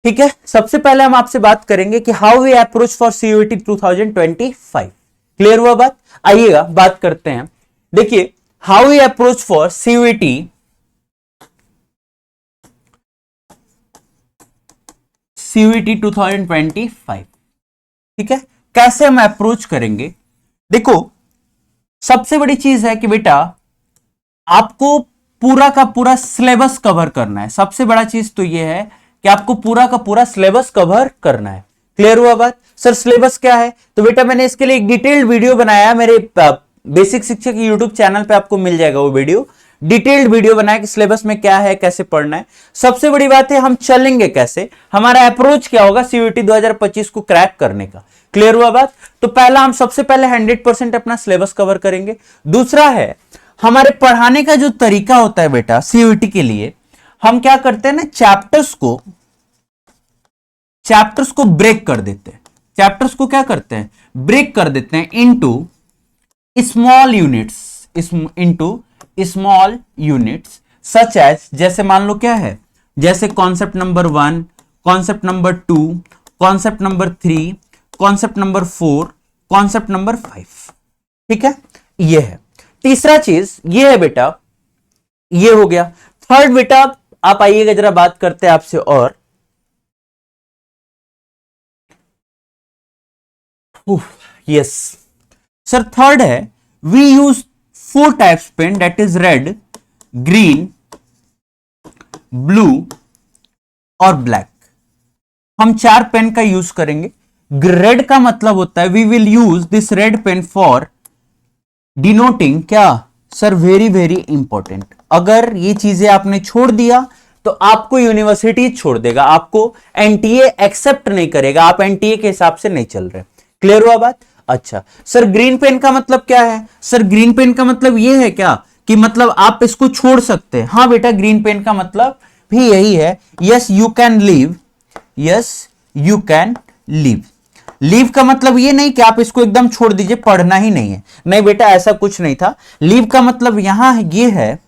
ठीक है, सबसे पहले हम आपसे बात करेंगे कि how we approach for CUET 2025। Clear हुआ बात? आइएगा बात करते हैं। देखिए, how we approach for CUET CUET 2025। ठीक है, कैसे हम अप्रोच करेंगे? देखो, सबसे बड़ी चीज है कि बेटा आपको पूरा का पूरा सिलेबस कवर करना है। सबसे बड़ा चीज तो यह है कि आपको पूरा का पूरा सिलेबस कवर करना है। क्लियर हुआ बात? सर सिलेबस क्या है? तो बेटा मैंने इसके लिए एक डिटेल्ड वीडियो बनाया, मेरे बेसिक शिक्षक यूट्यूब चैनल पे आपको मिल जाएगा वो वीडियो। डिटेल्ड वीडियो बनाया कि सिलेबस में क्या है, कैसे पढ़ना है। सबसे बड़ी बात है हम चलेंगे कैसे, हमारा अप्रोच क्या होगा सीयूईटी 2025 को क्रैक करने का। क्लियर हुआ बात? तो पहला, हम सबसे पहले 100% अपना सिलेबस कवर करेंगे। दूसरा है हमारे पढ़ाने का जो तरीका होता है बेटा सीयूईटी के लिए, हम क्या करते हैं ना, चैप्टर्स को ब्रेक कर देते हैं। चैप्टर्स को क्या करते हैं? ब्रेक कर देते हैं into small units such as, जैसे मान लो क्या है, जैसे concept number 1, concept number 2, concept number 3, concept number 4, concept number 5। ठीक है, ये है। तीसरा चीज ये है बेटा, ये हो गया। थर्ड बेटा आप आइएगा जरा बात करते हैं आपसे और यस सर, थर्ड है we use 4 types pen, that is red, green, blue और ब्लैक। हम 4 पेन का यूज करेंगे। रेड का मतलब होता है we will use this red pen for denoting क्या सर, वेरी वेरी इंपॉर्टेंट। अगर ये चीजें आपने छोड़ दिया तो आपको यूनिवर्सिटी छोड़ देगा, आपको एनटीए एक्सेप्ट नहीं करेगा, आप एनटीए के हिसाब से नहीं चल रहे। क्लियर हुआ बात? अच्छा सर, ग्रीन पेन का मतलब क्या है? सर ग्रीन पेन का मतलब ये है क्या कि मतलब आप इसको छोड़ सकते हैं। हाँ बेटा, ग्रीन पेन का मतलब भी यही है, yes you can leave, yes you can leave. Leave का मतलब ये नहीं कि आप इसको एकदम छोड़ दीजिए, पढ़ना ही नहीं है, नहीं बेटा ऐसा कुछ नहीं था। लीव का मतलब यहां ये है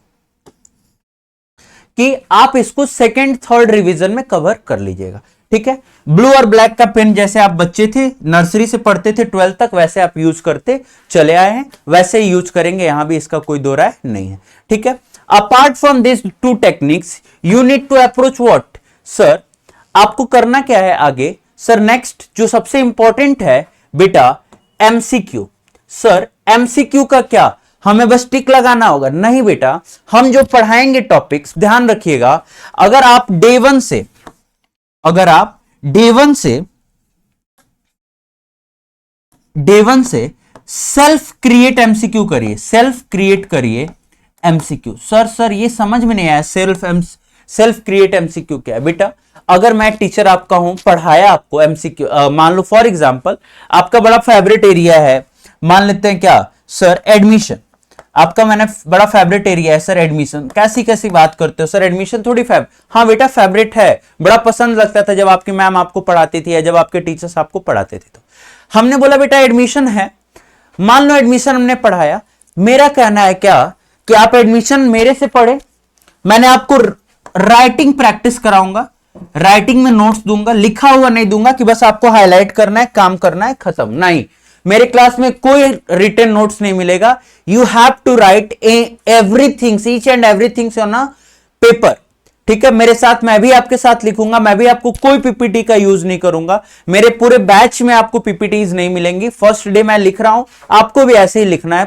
कि आप इसको सेकंड थर्ड रिवीजन में कवर कर लीजिएगा। ठीक है, ब्लू और ब्लैक का पेन जैसे आप बच्चे थे, नर्सरी से पढ़ते थे 12th तक, वैसे आप यूज करते चले आए हैं, वैसे ही यूज करेंगे, यहां भी इसका कोई दो राय नहीं है। ठीक है, apart from this 2 techniques you need to approach what sir, आपको करना क्या है आगे सर? नेक्स्ट जो सबसे इंपॉर्टेंट है बेटा एमसीक्यू। सर एमसीक्यू का क्या, हमें बस टिक लगाना होगा? नहीं बेटा, हम जो पढ़ाएंगे टॉपिक्स, ध्यान रखिएगा, अगर आप डे वन से सेल्फ क्रिएट एमसीक्यू करिए एमसीक्यू। सर ये समझ में नहीं आया, सेल्फ क्रिएट एमसीक्यू क्या है? बेटा अगर मैं टीचर आपका हूं, पढ़ाया आपको एमसीक्यू, मान लो फॉर एग्जांपल आपका बड़ा फेवरेट एरिया है, मान लेते हैं क्या सर, एडमिशन। आपका मैंने बड़ा फेवरेट एरिया है सर एडमिशन। कैसी बात करते हो सर, एडमिशन थोड़ी हाँ बेटा फेवरेट है, बड़ा पसंद लगता था जब आपकी मैम आपको पढ़ाती थी या जब आपके टीचर्स आपको पढ़ाते थे। तो हमने बोला बेटा एडमिशन है, मान लो एडमिशन हमने पढ़ाया। मेरा कहना है क्या कि आप एडमिशन मेरे से पढ़े, मैंने आपको राइटिंग प्रैक्टिस कराऊंगा, राइटिंग में नोट्स दूंगा, लिखा हुआ नहीं दूंगा कि बस आपको हाईलाइट करना है, काम करना है, खत्म। नहीं, मेरे क्लास में कोई रिटन नोट्स नहीं मिलेगा। You have to write everything, each and everything on a paper. ठीक है, मेरे साथ मैं भी आपके साथ लिखूंगा, मैं भी आपको कोई पीपीटी का यूज नहीं करूंगा। मेरे पूरे बैच में आपको पीपीटीज नहीं मिलेंगी। फर्स्ट डे मैं लिख रहा हूं, आपको भी ऐसे ही लिखना है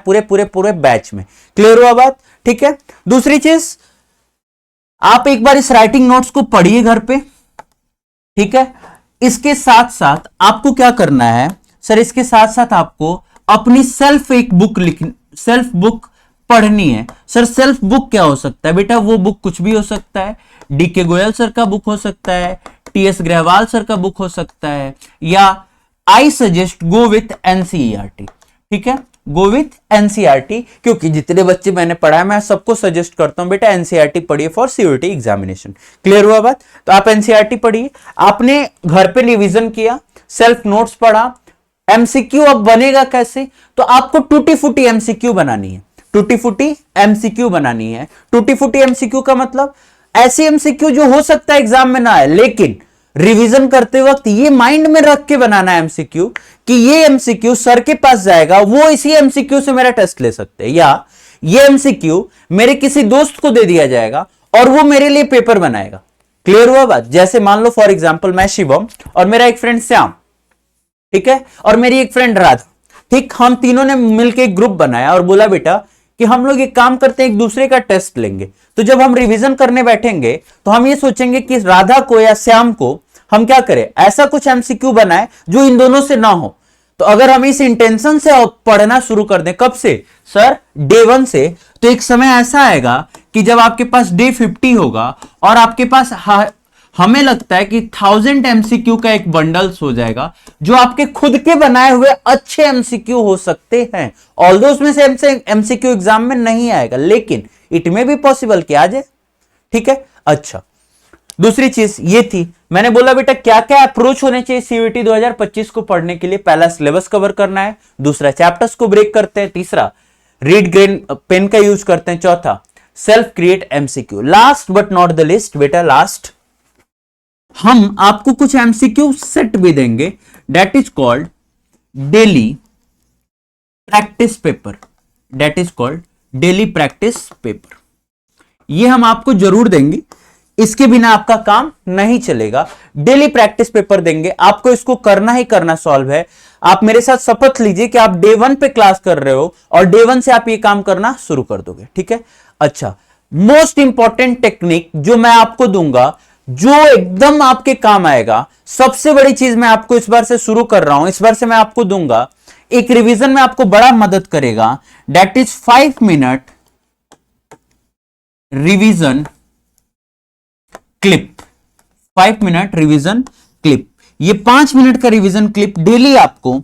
पूरे बैच में। क्लियर हुआ बात? ठीक है, दूसरी चीज, आप एक बार इस राइटिंग नोट्स को पढ़िए घर पे। ठीक है, इसके साथ साथ आपको क्या करना है सर, इसके साथ साथ आपको अपनी सेल्फ बुक पढ़नी है। सर सेल्फ बुक क्या हो सकता है बेटा? वो बुक कुछ भी हो सकता है, डीके गोयल सर का बुक हो सकता है, टीएस ग्रहवाल सर का बुक हो सकता है, या I suggest go with NCERT. ठीक है, गो विथ एनसीईआरटी, क्योंकि जितने बच्चे मैंने पढ़ा है मैं सबको सजेस्ट करता हूं बेटा एनसीईआरटी पढ़िए फॉर सीयूईटी एग्जामिनेशन। क्लियर हुआ बात? तो आप एनसीईआरटी पढ़िए, आपने घर पे रिवीजन किया, सेल्फ नोट्स पढ़ा, एमसीक्यू अब बनेगा कैसे? तो आपको टूटी फूटी एमसीक्यू बनानी है, टूटी फूटी एमसीक्यू बनानी है। टूटी फूटी एमसीक्यू का मतलब ऐसी एमसीक्यू जो हो सकता है एग्जाम में ना आए, लेकिन रिवीजन करते वक्त ये माइंड में रख के बनाना है एमसीक्यू कि ये एमसीक्यू सर के पास जाएगा, वो इसी एमसीक्यू से मेरा टेस्ट ले सकते हैं, या ये एमसीक्यू मेरे किसी दोस्त को दे दिया जाएगा और वो मेरे लिए पेपर बनाएगा। क्लियर हुआ बात? जैसे मान लो फॉर एग्जांपल मैं शिवम और मेरा एक फ्रेंड श्याम, ठीक है, और मेरी एक फ्रेंड राधा, ठीक, हम तीनों ने मिलकर एक ग्रुप बनाया और बोला बेटा कि हम लोग एक काम करते हैं, एक दूसरे का टेस्ट लेंगे। तो जब हम रिवीजन करने बैठेंगे तो हम ये सोचेंगे कि राधा को या श्याम को हम क्या करें, ऐसा कुछ एमसीक्यू बनाए जो इन दोनों से ना हो। तो अगर हम इस इंटेंशन से पढ़ना शुरू कर दें, कब से सर, डे 1 से, तो एक समय ऐसा आएगा कि जब आपके पास डे 50 होगा और आपके पास हमें लगता है कि 1000 एमसीक्यू का एक बंडल्स हो जाएगा जो आपके खुद के बनाए हुए अच्छे एमसीक्यू हो सकते हैं। ऑल्दो उसमें से एमसीक्यू एग्जाम में नहीं आएगा, लेकिन इट में भी पॉसिबल कि आ जाए। ठीक है, अच्छा, दूसरी चीज ये थी, मैंने बोला बेटा क्या क्या अप्रोच होने चाहिए सीयूईटी 2025 को पढ़ने के लिए। पहला सिलेबस कवर करना है, दूसरा चैप्टर्स को ब्रेक करते हैं, तीसरा रीड ग्रेन पेन का यूज करते हैं, चौथा self create MCQ. Last but not the list बेटा, लास्ट हम आपको कुछ एमसीक्यू सेट भी देंगे, that is called daily practice paper, that is called daily practice paper. ये हम आपको जरूर देंगे, इसके बिना आपका काम नहीं चलेगा। डेली प्रैक्टिस पेपर देंगे आपको, इसको करना ही करना सॉल्व है। आप मेरे साथ शपथ लीजिए कि आप डे 1 पे क्लास कर रहे हो और डे 1 से आप ये काम करना शुरू कर दोगे। ठीक है, अच्छा, मोस्ट इंपॉर्टेंट टेक्निक जो मैं आपको दूंगा, जो एकदम आपके काम आएगा, सबसे बड़ी चीज मैं आपको इस बार से शुरू कर रहा हूं, इस बार से मैं आपको दूंगा, एक रिवीजन में आपको बड़ा मदद करेगा, that is 5 minute revision clip. 5 minute revision clip, ये 5 मिनट का रिवीजन क्लिप डेली आपको,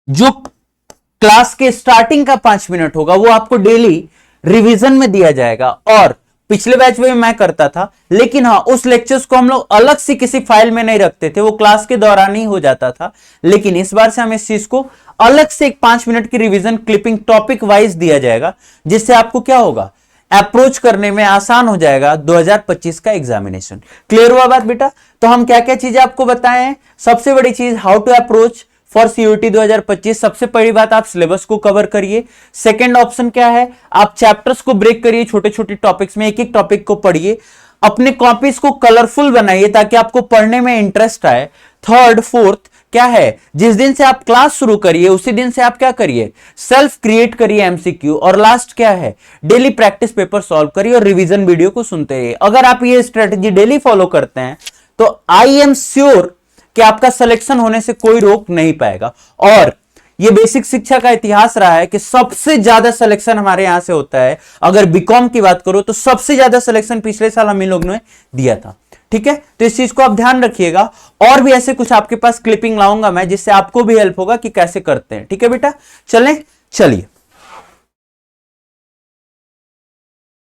जो क्लास के स्टार्टिंग का 5 मिनट होगा वो आपको डेली रिवीजन में दिया जाएगा। और पिछले बैच में मैं करता था, लेकिन हाँ, उस लेक्चर्स को हम लोग अलग से किसी फाइल में नहीं रखते थे, वो क्लास के दौरान ही हो जाता था। लेकिन इस बार से हम इस चीज को अलग से एक 5 मिनट की रिवीजन क्लिपिंग टॉपिक वाइज दिया जाएगा, जिससे आपको क्या होगा, अप्रोच करने में आसान हो जाएगा 2025 का एग्जामिनेशन। क्लियर हुआ बात बेटा? तो हम क्या क्या चीजें आपको बताए हैं। सबसे बड़ी चीज, how to approach for CUET 2025। सबसे पहली बात, आप सिलेबस को कवर करिए। सेकंड ऑप्शन क्या है, आप चैप्टर्स को ब्रेक करिए, छोटे छोटे टॉपिक्स में एक एक टॉपिक को पढ़िए, अपने कॉपीज को कलरफुल बनाइए ताकि आपको पढ़ने में इंटरेस्ट आए। थर्ड, फोर्थ क्या है, जिस दिन से आप क्लास शुरू करिए उसी दिन से आप क्या करिए, सेल्फ क्रिएट करिए एमसीक्यू। और लास्ट क्या है, डेली प्रैक्टिस पेपर सॉल्व करिए और रिवीजन वीडियो को सुनते रहिए। अगर आप ये स्ट्रेटेजी डेली फॉलो करते हैं तो आई एम श्योर कि आपका सिलेक्शन होने से कोई रोक नहीं पाएगा। और ये बेसिक शिक्षा का इतिहास रहा है कि सबसे ज्यादा सिलेक्शन हमारे यहां से होता है। अगर बीकॉम की बात करो तो सबसे ज्यादा सिलेक्शन पिछले साल हम इन लोगों ने दिया था। ठीक है, तो इस चीज को आप ध्यान रखिएगा। और भी ऐसे कुछ आपके पास क्लिपिंग लाऊंगा मैं, जिससे आपको भी हेल्प होगा कि कैसे करते हैं। ठीक है बेटा, चलें, चलिए।